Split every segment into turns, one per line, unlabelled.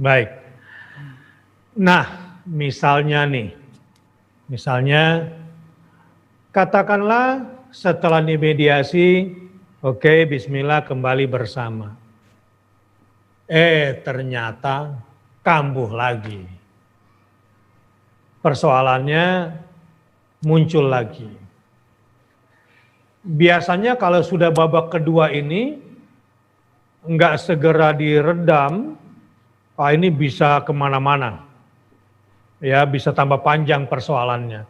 Baik. Nah, misalnya katakanlah setelah dimediasi, oke, bismillah kembali bersama. Ternyata kambuh lagi. Persoalannya muncul lagi. Biasanya kalau sudah babak kedua ini nggak segera diredam, ini bisa kemana-mana. Ya, bisa tambah panjang persoalannya.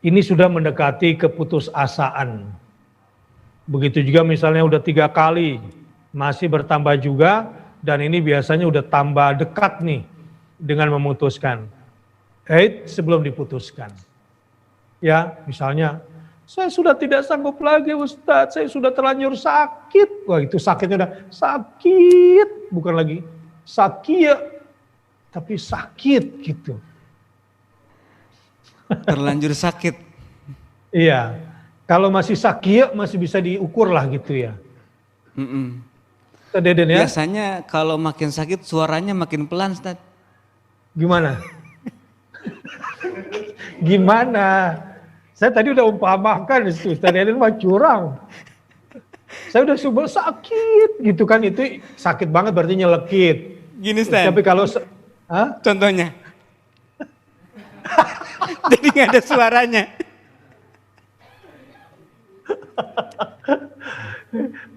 Ini sudah mendekati keputusasaan. Begitu juga misalnya udah 3 kali, masih bertambah juga, dan ini biasanya udah tambah dekat nih dengan memutuskan. Sebelum diputuskan. Ya, misalnya, saya sudah tidak sanggup lagi Ustadz, saya sudah terlanjur sakit. Wah, itu sakitnya udah sakit, bukan lagi sakit, tapi sakit gitu.
Terlanjur sakit.
Iya, kalau masih sakit masih bisa diukur lah gitu ya.
Deden ya? Biasanya kalau makin sakit suaranya makin pelan, Ustaz.
Gimana? Gimana? Saya tadi udah umpamakan itu, Ustaz Deden mah curang. Saya udah coba sakit gitu kan, itu sakit banget berarti nyelekit.
Gini Ustaz.
Tapi kalau
contohnya. Jadi gak ada suaranya.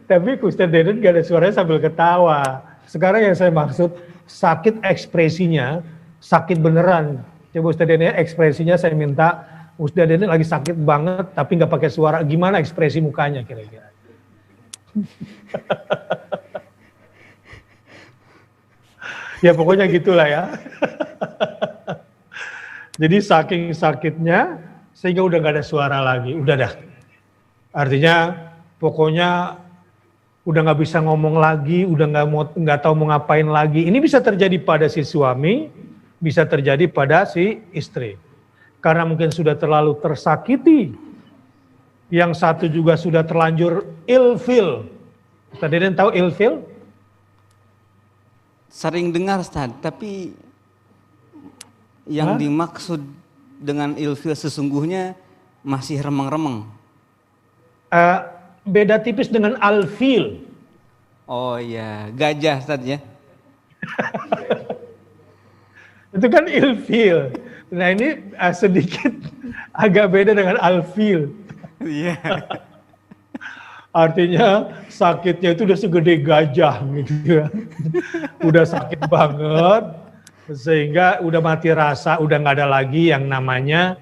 Tapi Ustaz Deden gak ada suaranya sambil ketawa. Sekarang yang saya maksud sakit ekspresinya, sakit beneran. Coba Ustaz Deden ekspresinya saya minta, Ustaz Deden lagi sakit banget tapi gak pakai suara. Gimana ekspresi mukanya kira-kira? Ya pokoknya gitulah ya. Jadi saking sakitnya sehingga udah gak ada suara lagi, udah dah. Artinya pokoknya udah gak bisa ngomong lagi, udah nggak tahu mau ngapain lagi. Ini bisa terjadi pada si suami, bisa terjadi pada si istri. Karena mungkin sudah terlalu tersakiti. Yang satu juga sudah terlanjur ilfil. Ustaz Deden tahu ilfil?
Sering dengar Ustaz, tapi yang dimaksud dengan ilfil sesungguhnya masih remeng-remeng.
Beda tipis dengan alfil.
Oh iya, gajah Ustaz ya.
Itu kan ilfil. Nah ini sedikit agak beda dengan alfil.
Iya.
Artinya sakitnya itu udah segede gajah gitu ya. Udah sakit banget sehingga udah mati rasa, udah nggak ada lagi yang namanya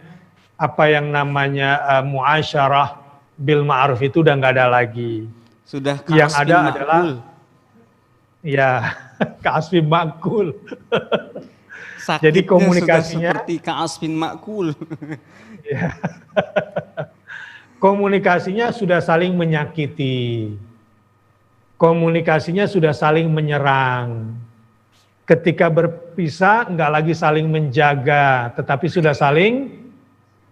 muasyarah bil ma'ruf, itu udah nggak ada lagi.
Sudah
yang ada
makul.
Adalah ya ka'asfin ma'kul. Jadi komunikasinya
sudah seperti ka'asfin ma'kul.
Ya. Komunikasinya sudah saling menyakiti. Komunikasinya sudah saling menyerang. Ketika berpisah nggak lagi saling menjaga, tetapi sudah saling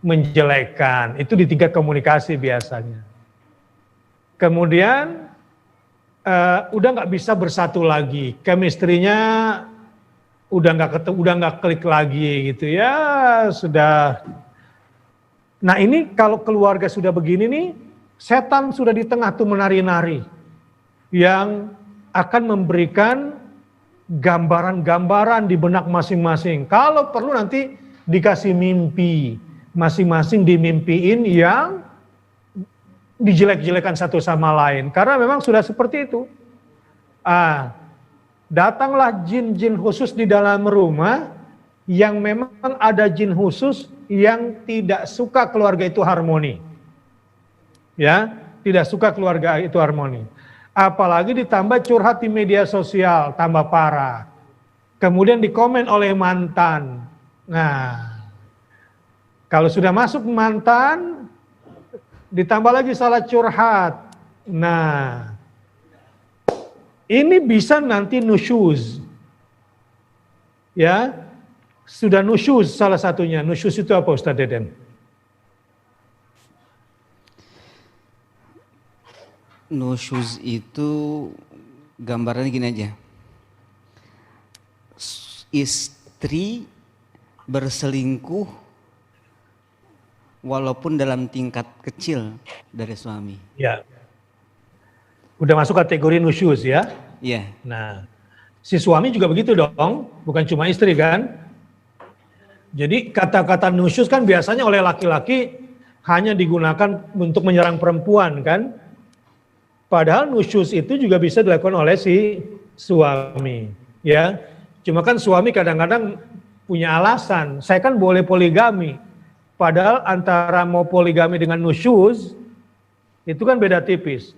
menjelekkan. Itu di tingkat komunikasi biasanya. Kemudian udah nggak bisa bersatu lagi, chemistry-nya udah nggak klik lagi gitu ya, sudah. Nah ini kalau keluarga sudah begini nih, setan sudah di tengah tuh menari-nari, yang akan memberikan gambaran-gambaran di benak masing-masing. Kalau perlu nanti dikasih mimpi, masing-masing dimimpiin yang dijelek-jelekan satu sama lain. Karena memang sudah seperti itu. Datanglah jin-jin khusus di dalam rumah, yang memang ada jin khusus yang tidak suka keluarga itu harmoni. Ya, tidak suka keluarga itu harmoni. Apalagi ditambah curhat di media sosial, tambah parah. Kemudian dikomen oleh mantan. Nah, kalau sudah masuk mantan, ditambah lagi salah curhat. Nah, ini bisa nanti nusyuz. Ya, sudah nusyuz salah satunya. Nusyuz itu apa Ustaz Deden?
Nusyuz itu gambarannya gini aja. istri berselingkuh walaupun dalam tingkat kecil dari suami.
Ya. Udah masuk kategori nusyuz ya.
Iya.
Nah, si suami juga begitu dong, bukan cuma istri kan. Jadi kata-kata nusyuz kan biasanya oleh laki-laki hanya digunakan untuk menyerang perempuan kan. Padahal nusyuz itu juga bisa dilakukan oleh si suami ya. Cuma kan suami kadang-kadang punya alasan, saya kan boleh poligami. Padahal antara mau poligami dengan nusyuz itu kan beda tipis.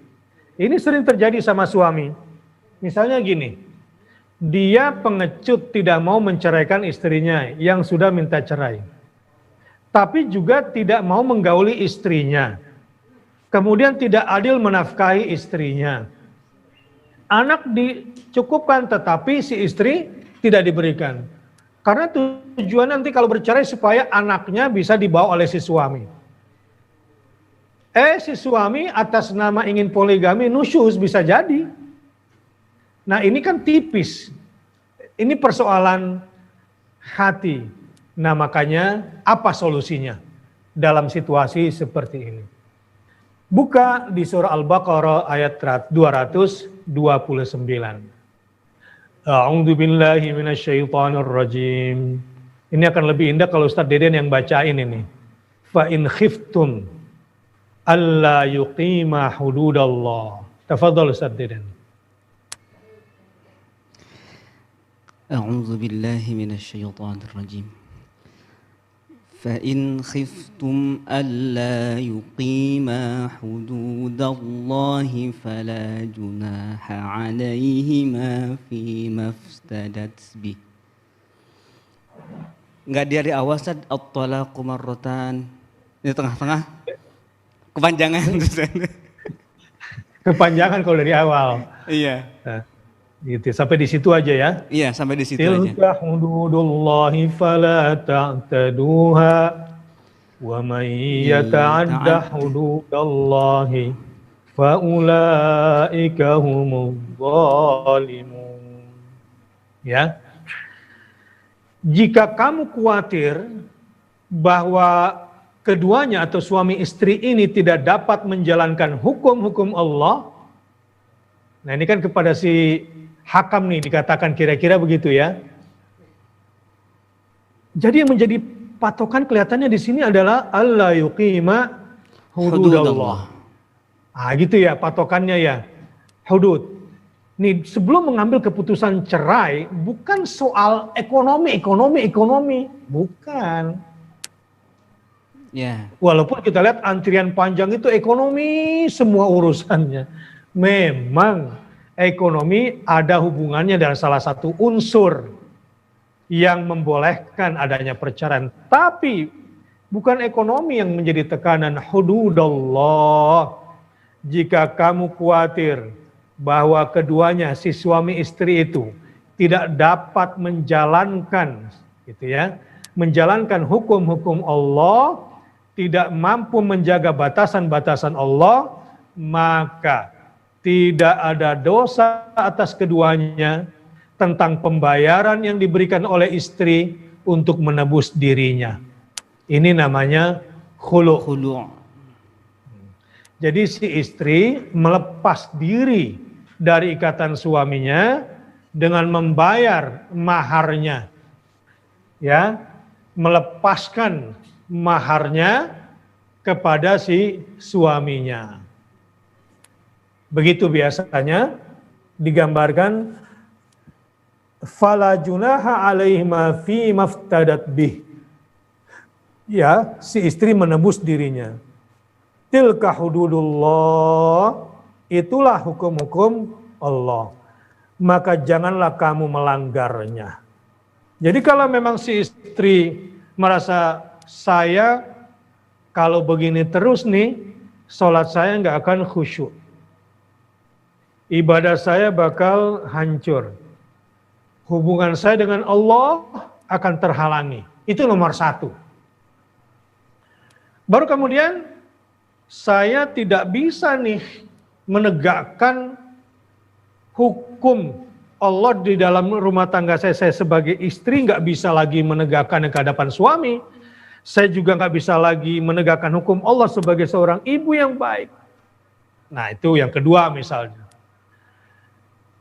Ini sering terjadi sama suami. Misalnya gini, dia pengecut tidak mau menceraikan istrinya yang sudah minta cerai. Tapi juga tidak mau menggauli istrinya. Kemudian tidak adil menafkahi istrinya. Anak dicukupkan tetapi si istri tidak diberikan. Karena tujuan nanti kalau bercerai supaya anaknya bisa dibawa oleh si suami. Si suami atas nama ingin poligami nusyuz bisa jadi. Nah ini kan tipis. Ini persoalan hati. Nah makanya apa solusinya dalam situasi seperti ini? Buka di surah Al-Baqarah ayat 229. A'udzu billahi minasyaitonir rajim. Ini akan lebih indah kalau Ustaz Deden yang bacain ini. Fa in khiftum alla yuqima hududallah. Tafadhal Ustaz Deden.
A'udzu billahi minasyaitonir rajim. فإن خفتم ألا يقيما حدود الله فلا جناح عليهما فيما افتدت به. Enggak dari awal Ustaz, at-talaqu marratan. Di tengah-tengah kepanjangan.
Kepanjangan kalau dari awal.
Iya.
Nah, gitu. Sampai di situ aja ya.
Iya, sampai di situ aja.
Tilka hududullahi fala ta'taduha wa man yata'adda hududallahi fa ulaika humuz zalimun. Ya. Jika kamu khawatir bahwa keduanya atau suami istri ini tidak dapat menjalankan hukum-hukum Allah, nah ini kan kepada si hakam nih dikatakan kira-kira begitu ya. Jadi yang menjadi patokan kelihatannya di sini adalah alla yuqima hududallah. Ah gitu ya patokannya ya. Hudud. Nih sebelum mengambil keputusan cerai bukan soal ekonomi, bukan.
Ya.
Walaupun kita lihat antrian panjang itu ekonomi semua urusannya. Memang ekonomi ada hubungannya dengan salah satu unsur yang membolehkan adanya perceraian. Tapi bukan ekonomi yang menjadi tekanan. Hududallah. Jika kamu khawatir bahwa keduanya si suami istri itu tidak dapat menjalankan gitu ya, menjalankan hukum-hukum Allah, tidak mampu menjaga batasan-batasan Allah, maka tidak ada dosa atas keduanya tentang pembayaran yang diberikan oleh istri untuk menebus dirinya. Ini namanya khulu'. Jadi si istri melepas diri dari ikatan suaminya dengan membayar maharnya. Ya, melepaskan maharnya kepada si suaminya. Begitu biasanya digambarkan fala junaha alaihima fi maftadat bih. Ya, si istri menebus dirinya. Tilka hududullah, itulah hukum-hukum Allah. Maka janganlah kamu melanggarnya. Jadi kalau memang si istri merasa saya kalau begini terus nih, sholat saya nggak akan khusyuk. Ibadah saya bakal hancur. Hubungan saya dengan Allah akan terhalangi. Itu nomor satu. Baru kemudian saya tidak bisa nih menegakkan hukum Allah di dalam rumah tangga saya sebagai istri nggak bisa lagi menegakkan yang ke hadapan suami. Saya juga nggak bisa lagi menegakkan hukum Allah sebagai seorang ibu yang baik. Nah itu yang kedua misalnya.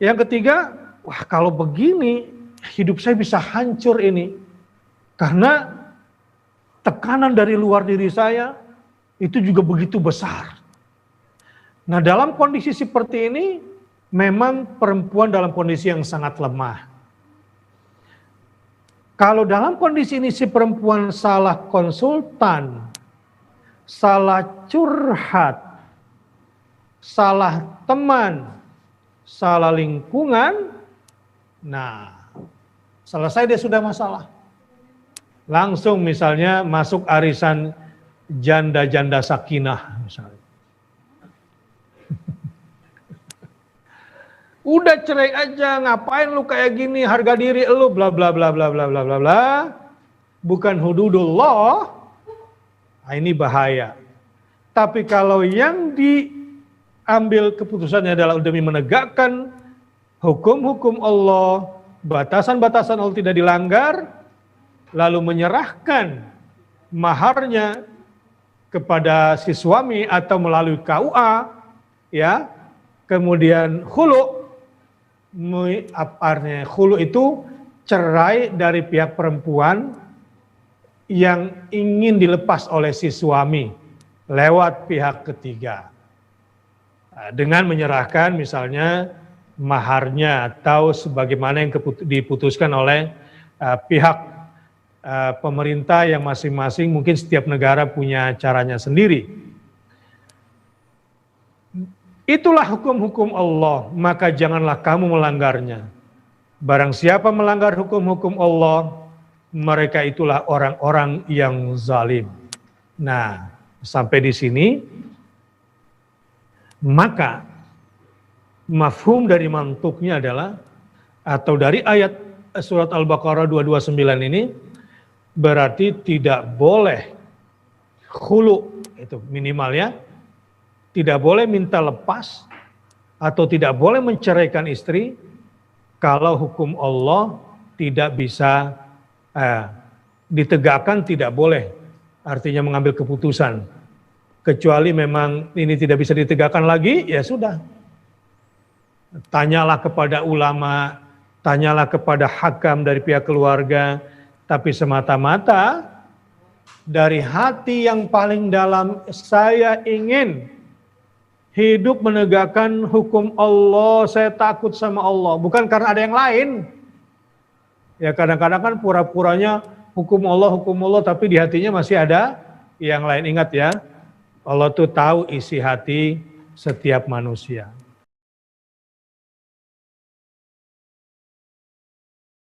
Yang ketiga, wah kalau begini hidup saya bisa hancur ini. Karena tekanan dari luar diri saya itu juga begitu besar. Nah dalam kondisi seperti ini, memang perempuan dalam kondisi yang sangat lemah. Kalau dalam kondisi ini si perempuan salah konsultan, salah curhat, salah teman, salah lingkungan, nah selesai dia sudah masalah. Langsung misalnya masuk arisan janda-janda sakinah misalnya. Udah cerai aja, ngapain lu kayak gini, harga diri lu, bla bla bla bla bla bla bla bla. Bukan hududullah, nah ini bahaya. Tapi kalau yang diambil keputusannya adalah demi menegakkan hukum-hukum Allah, batasan-batasan Allah tidak dilanggar, lalu menyerahkan maharnya kepada si suami atau melalui KUA, ya, kemudian khulu. Khulu itu cerai dari pihak perempuan yang ingin dilepas oleh si suami lewat pihak ketiga. Dengan menyerahkan misalnya maharnya atau sebagaimana yang diputuskan oleh pihak pemerintah yang masing-masing, mungkin setiap negara punya caranya sendiri. Itulah hukum-hukum Allah, maka janganlah kamu melanggarnya. Barang siapa melanggar hukum-hukum Allah, mereka itulah orang-orang yang zalim. Nah, sampai di sini, maka mafhum dari mantuknya adalah, atau dari ayat surat Al-Baqarah 229 ini, berarti tidak boleh khulu, itu minimalnya, tidak boleh minta lepas atau tidak boleh menceraikan istri kalau hukum Allah tidak bisa ditegakkan, tidak boleh artinya mengambil keputusan. Kecuali memang ini tidak bisa ditegakkan lagi, ya sudah. Tanyalah kepada ulama, tanyalah kepada hakam dari pihak keluarga, tapi semata-mata dari hati yang paling dalam, saya ingin hidup menegakkan hukum Allah, saya takut sama Allah. Bukan karena ada yang lain. Ya kadang-kadang kan pura-puranya hukum Allah, tapi di hatinya masih ada yang lain. Ingat ya, Allah tuh tahu isi hati setiap manusia.